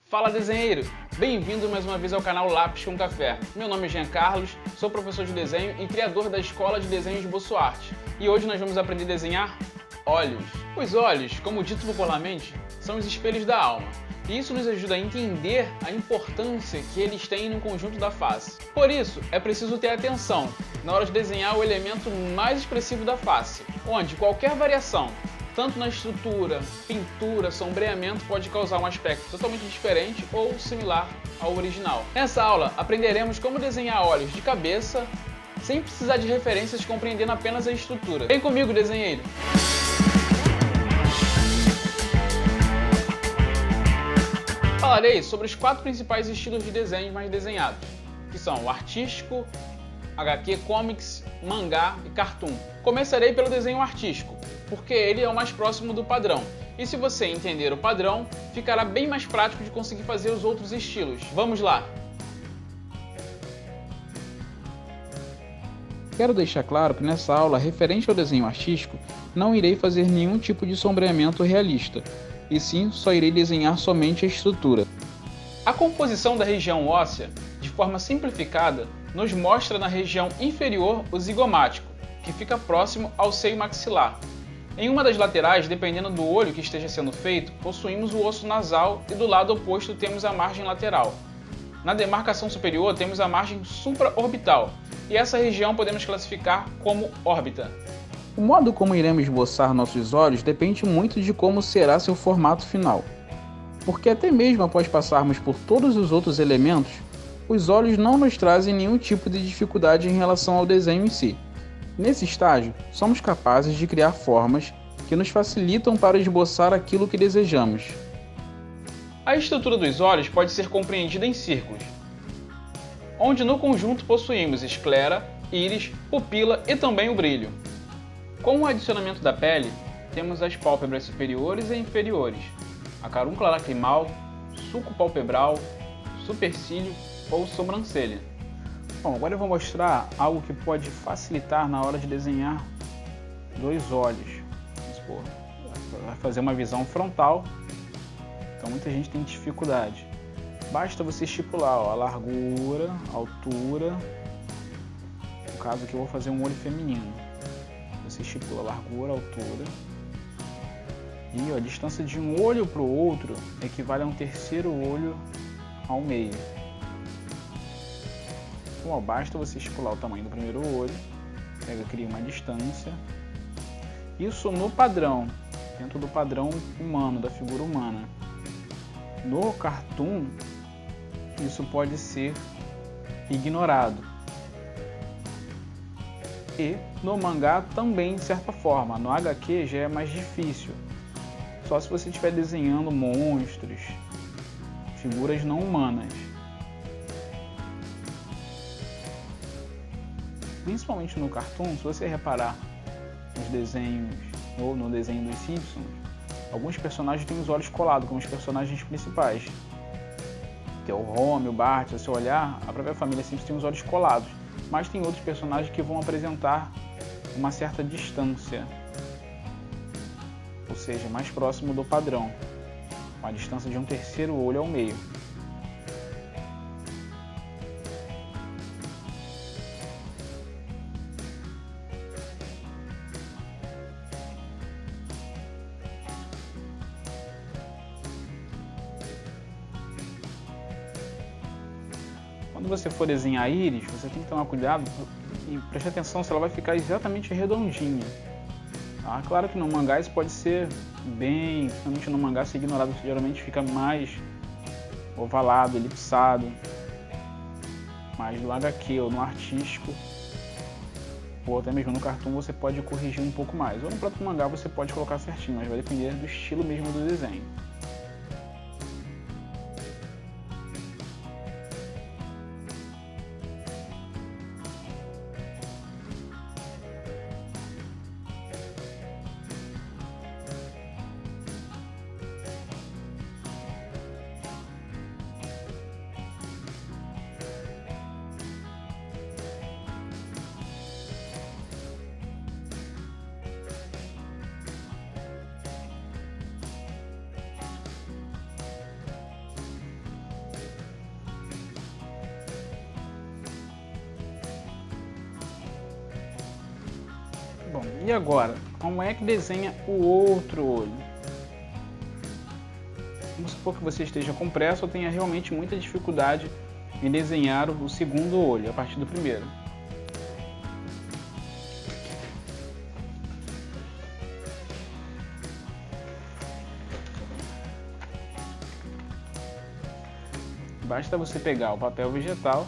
Fala, desenheiro! Bem-vindo mais uma vez ao canal Lápis com Café. Meu nome é Jean Carlos, sou professor de desenho e criador da Escola de Desenho de Boçoarte. E hoje nós vamos aprender a desenhar olhos. Os olhos, como dito popularmente, são os espelhos da alma. E isso nos ajuda a entender a importância que eles têm no conjunto da face. Por isso, é preciso ter atenção na hora de desenhar o elemento mais expressivo da face, onde qualquer variação, tanto na estrutura, pintura, sombreamento, pode causar um aspecto totalmente diferente ou similar ao original. Nessa aula, aprenderemos como desenhar olhos de cabeça, sem precisar de referências, compreendendo apenas a estrutura. Vem comigo, desenheiro! Falarei sobre os 4 principais estilos de desenho mais desenhados, que são o artístico, HQ Comics, mangá e cartoon. Começarei pelo desenho artístico, porque ele é o mais próximo do padrão. E se você entender o padrão, ficará bem mais prático de conseguir fazer os outros estilos. Vamos lá! Quero deixar claro que nessa aula, referente ao desenho artístico, não irei fazer nenhum tipo de sombreamento realista, e sim só irei desenhar somente a estrutura. A composição da região óssea, de forma simplificada, nos mostra na região inferior o zigomático, que fica próximo ao seio maxilar. Em uma das laterais, dependendo do olho que esteja sendo feito, possuímos o osso nasal e do lado oposto temos a margem lateral. Na demarcação superior temos a margem supraorbital, e essa região podemos classificar como órbita. O modo como iremos esboçar nossos olhos depende muito de como será seu formato final. Porque até mesmo após passarmos por todos os outros elementos, os olhos não nos trazem nenhum tipo de dificuldade em relação ao desenho em si. Nesse estágio, somos capazes de criar formas que nos facilitam para esboçar aquilo que desejamos. A estrutura dos olhos pode ser compreendida em círculos, onde no conjunto possuímos esclera, íris, pupila e também o brilho. Com o adicionamento da pele, temos as pálpebras superiores e inferiores, a carúncula lacrimal, sulco palpebral, supercílio ou sobrancelha. Bom, agora eu vou mostrar algo que pode facilitar na hora de desenhar dois olhos. Vamos supor, vai fazer uma visão frontal, então muita gente tem dificuldade. Basta você estipular a largura, a altura, no caso aqui eu vou fazer um olho feminino. Você estipula a largura, a altura, e a distância de um olho para o outro equivale a um terceiro olho ao meio. Bom, basta você estipular o tamanho do primeiro olho, cria uma distância. Isso no padrão, dentro do padrão humano, da figura humana. No cartoon, isso pode ser ignorado. E no mangá também, de certa forma. No HQ já é mais difícil. Só se você estiver desenhando monstros, figuras não humanas. Principalmente no cartoon, se você reparar nos desenhos, ou no desenho dos Simpsons, alguns personagens têm os olhos colados, como os personagens principais. Que é o Homer, o Bart. Se você olhar, a própria família Simpsons tem os olhos colados. Mas tem outros personagens que vão apresentar uma certa distância, ou seja, mais próximo do padrão, com a distância de um terceiro olho ao meio. Quando você for desenhar a íris, você tem que tomar cuidado e prestar atenção se ela vai ficar exatamente redondinha. Tá? Claro que no mangá isso pode ser bem, principalmente no mangá se ignorado, geralmente fica mais ovalado, elipsado. Mas no HQ ou no artístico, ou até mesmo no cartoon, você pode corrigir um pouco mais. Ou no próprio mangá você pode colocar certinho, mas vai depender do estilo mesmo do desenho. Bom, e agora? Como é que desenha o outro olho? Vamos supor que você esteja com pressa ou tenha realmente muita dificuldade em desenhar o segundo olho, a partir do primeiro. Basta você pegar o papel vegetal,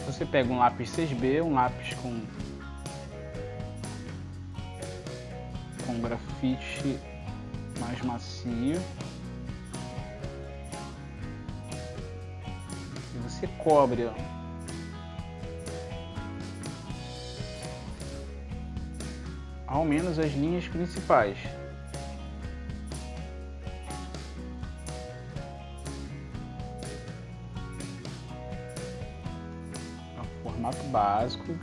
você pega um lápis 6B, um lápis com grafite mais macio, e você cobre ao menos as linhas principais. Formato básico.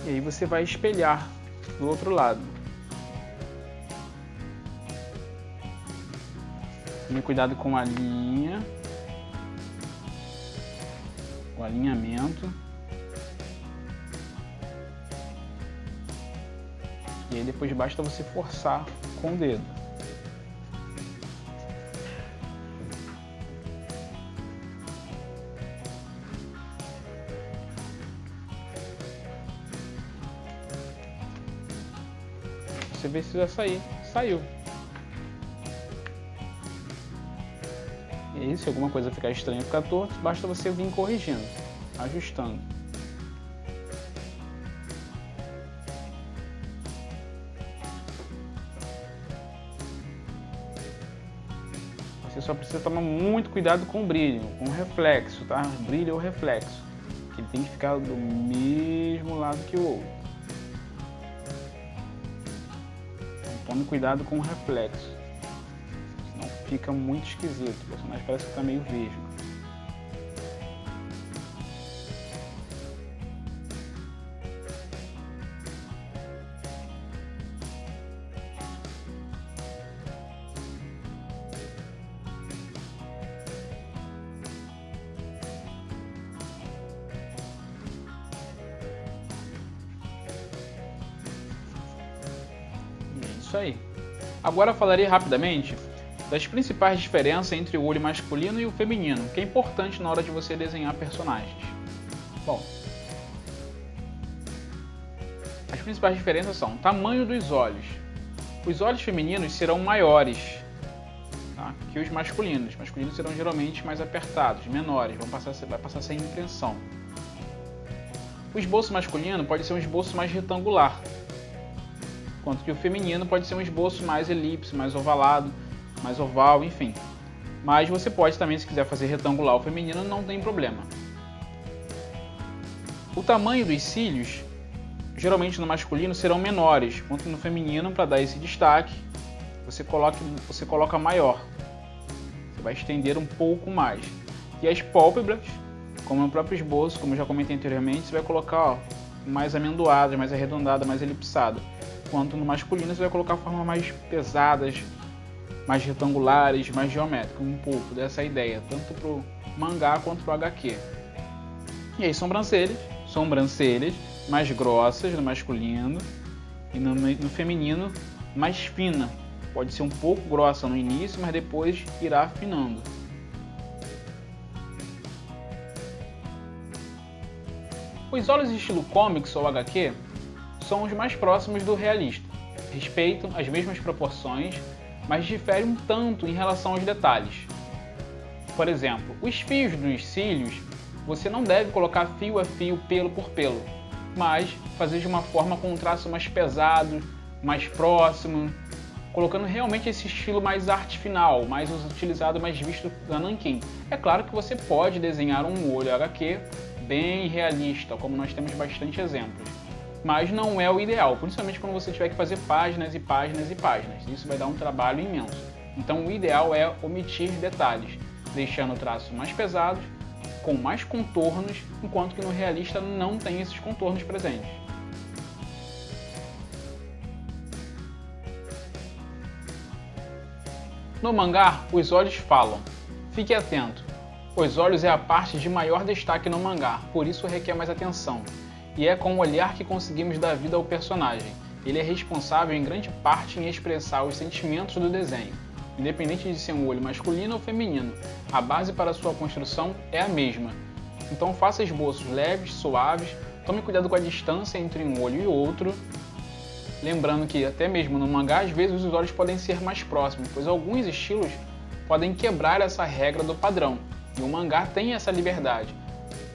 E aí você vai espelhar do outro lado. Tome cuidado com a linha, o alinhamento. E aí depois basta você forçar com o dedo. Você vê se vai sair. Saiu. E aí, se alguma coisa ficar estranha, ficar torto, basta você vir corrigindo, ajustando. Você só precisa tomar muito cuidado com o brilho, com o reflexo, tá? Brilho ou reflexo. Que ele tem que ficar do mesmo lado que o outro. Tome cuidado com o reflexo, senão fica muito esquisito, o personagem parece que está meio vesgo. Isso aí. Agora falarei rapidamente das principais diferenças entre o olho masculino e o feminino, que é importante na hora de você desenhar personagens. Bom, as principais diferenças são o tamanho dos olhos. Os olhos femininos serão maiores, tá, que os masculinos. Os masculinos serão geralmente mais apertados, menores, vai passar sem impressão. O esboço masculino pode ser um esboço mais retangular, enquanto que o feminino pode ser um esboço mais elipse, mais ovalado, mais oval, enfim. Mas você pode também, se quiser fazer retangular o feminino, não tem problema. O tamanho dos cílios, geralmente no masculino, serão menores, enquanto no feminino, para dar esse destaque, você coloca maior. Você vai estender um pouco mais. E as pálpebras, como no próprio esboço, como eu já comentei anteriormente, você vai colocar mais amendoada, mais arredondada, mais elipsada. Enquanto no masculino você vai colocar formas mais pesadas, mais retangulares, mais geométricas, um pouco dessa ideia, tanto para o mangá quanto para o HQ. E aí sobrancelhas mais grossas no masculino e no feminino mais fina. Pode ser um pouco grossa no início, mas depois irá afinando. Os olhos estilo comics ou HQ são os mais próximos do realista. Respeitam as mesmas proporções, mas diferem um tanto em relação aos detalhes. Por exemplo, os fios dos cílios, você não deve colocar fio a fio, pelo por pelo, mas fazer de uma forma com um traço mais pesado, mais próximo, colocando realmente esse estilo mais arte final, mais utilizado, mais visto da Nankin. É claro que você pode desenhar um olho HQ bem realista, como nós temos bastante exemplos, mas não é o ideal, principalmente quando você tiver que fazer páginas e páginas e páginas. Isso vai dar um trabalho imenso. Então o ideal é omitir detalhes, deixando traços mais pesados, com mais contornos, enquanto que no realista não tem esses contornos presentes. No mangá, os olhos falam. Fique atento. Os olhos é a parte de maior destaque no mangá, por isso requer mais atenção. E é com o olhar que conseguimos dar vida ao personagem. Ele é responsável em grande parte em expressar os sentimentos do desenho. Independente de ser um olho masculino ou feminino, a base para sua construção é a mesma. Então faça esboços leves, suaves, tome cuidado com a distância entre um olho e outro. Lembrando que até mesmo no mangá, às vezes os olhos podem ser mais próximos, pois alguns estilos podem quebrar essa regra do padrão. E o mangá tem essa liberdade.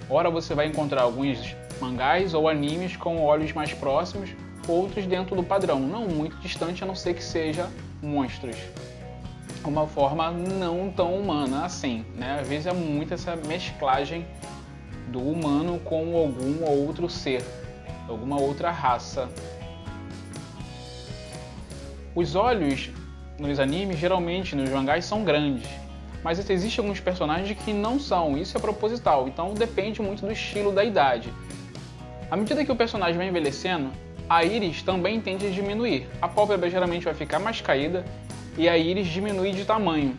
Ora você vai encontrar alguns mangás ou animes com olhos mais próximos, outros dentro do padrão, não muito distante, a não ser que seja monstros. Uma forma não tão humana assim, né? Às vezes é muito essa mesclagem do humano com algum outro ser, alguma outra raça. Os olhos nos animes, geralmente nos mangás, são grandes. Mas existem alguns personagens que não são, isso é proposital, então depende muito do estilo da idade. À medida que o personagem vai envelhecendo, a íris também tende a diminuir. A pálpebra geralmente vai ficar mais caída e a íris diminui de tamanho.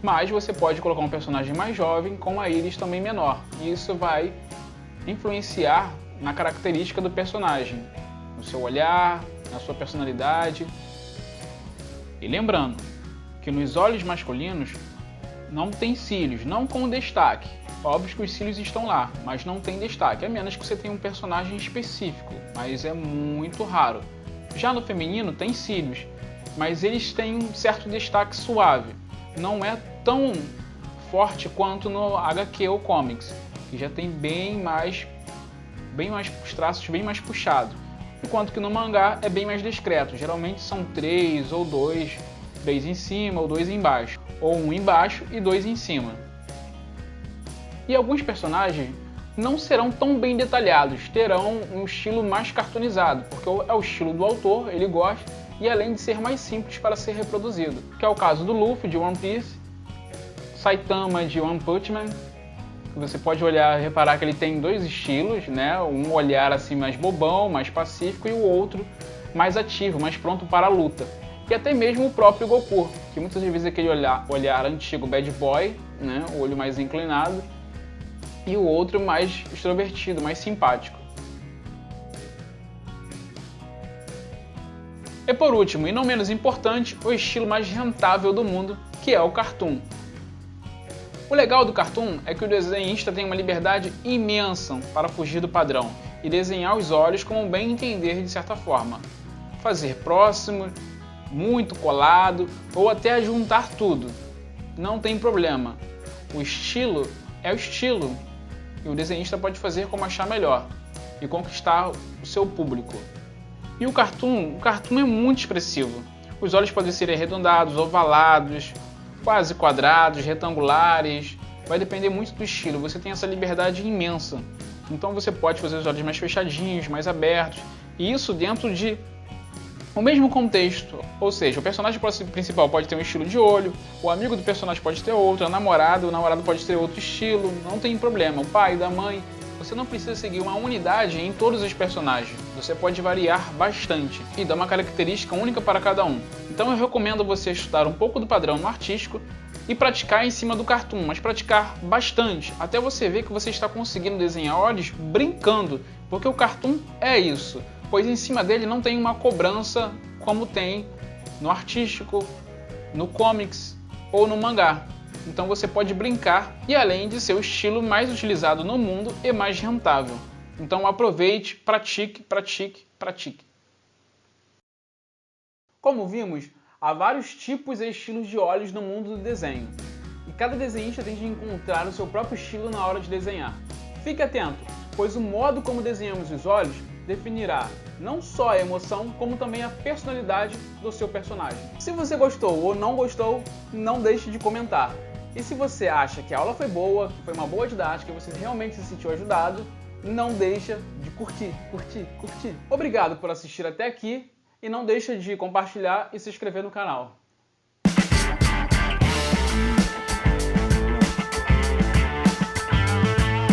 Mas você pode colocar um personagem mais jovem com a íris também menor, e isso vai influenciar na característica do personagem, no seu olhar, na sua personalidade. E lembrando que nos olhos masculinos não tem cílios, não com destaque. Óbvio que os cílios estão lá, mas não tem destaque, a menos que você tenha um personagem específico, mas é muito raro. Já no feminino tem cílios, mas eles têm um certo destaque suave. Não é tão forte quanto no HQ ou Comics, que já tem bem mais os traços bem mais puxados. Enquanto que no mangá é bem mais discreto, geralmente são 3 ou 2, 3 em cima ou 2 embaixo, ou 1 embaixo e 2 em cima. E alguns personagens não serão tão bem detalhados, terão um estilo mais cartoonizado, porque é o estilo do autor, ele gosta, e além de ser mais simples para ser reproduzido, que é o caso do Luffy de One Piece, Saitama de One Punch Man. Você pode olhar e reparar que ele tem dois estilos, né? Um olhar assim mais bobão, mais pacífico, e o outro mais ativo, mais pronto para a luta. E até mesmo o próprio Goku, que muitas vezes é aquele olhar antigo bad boy, né? O olho mais inclinado, e o outro mais extrovertido, mais simpático. E por último, e não menos importante, o estilo mais rentável do mundo, que é o cartoon. O legal do cartoon é que o desenhista tem uma liberdade imensa para fugir do padrão e desenhar os olhos como bem entender de certa forma. Fazer próximo, muito colado ou até juntar tudo. Não tem problema. O estilo é o estilo e o desenhista pode fazer como achar melhor e conquistar o seu público. E o cartoon é muito expressivo. Os olhos podem ser arredondados, ovalados, quase quadrados, retangulares, vai depender muito do estilo, você tem essa liberdade imensa. Então você pode fazer os olhos mais fechadinhos, mais abertos, e isso dentro de o mesmo contexto. Ou seja, o personagem principal pode ter um estilo de olho, o amigo do personagem pode ter outro, o namorado pode ter outro estilo, não tem problema, o pai, da mãe. Você não precisa seguir uma unidade em todos os personagens, você pode variar bastante e dar uma característica única para cada um. Então eu recomendo você estudar um pouco do padrão no artístico e praticar em cima do cartoon, mas praticar bastante, até você ver que você está conseguindo desenhar olhos brincando, porque o cartoon é isso, pois em cima dele não tem uma cobrança como tem no artístico, no comics ou no mangá. Então você pode brincar e além de ser o estilo mais utilizado no mundo e mais rentável. Então aproveite, pratique, pratique, pratique. Como vimos, há vários tipos e estilos de olhos no mundo do desenho. E cada desenhista tem de encontrar o seu próprio estilo na hora de desenhar. Fique atento, pois o modo como desenhamos os olhos definirá não só a emoção, como também a personalidade do seu personagem. Se você gostou ou não gostou, não deixe de comentar. E se você acha que a aula foi boa, que foi uma boa didática, e você realmente se sentiu ajudado, não deixa de curtir. Obrigado por assistir até aqui e não deixa de compartilhar e se inscrever no canal.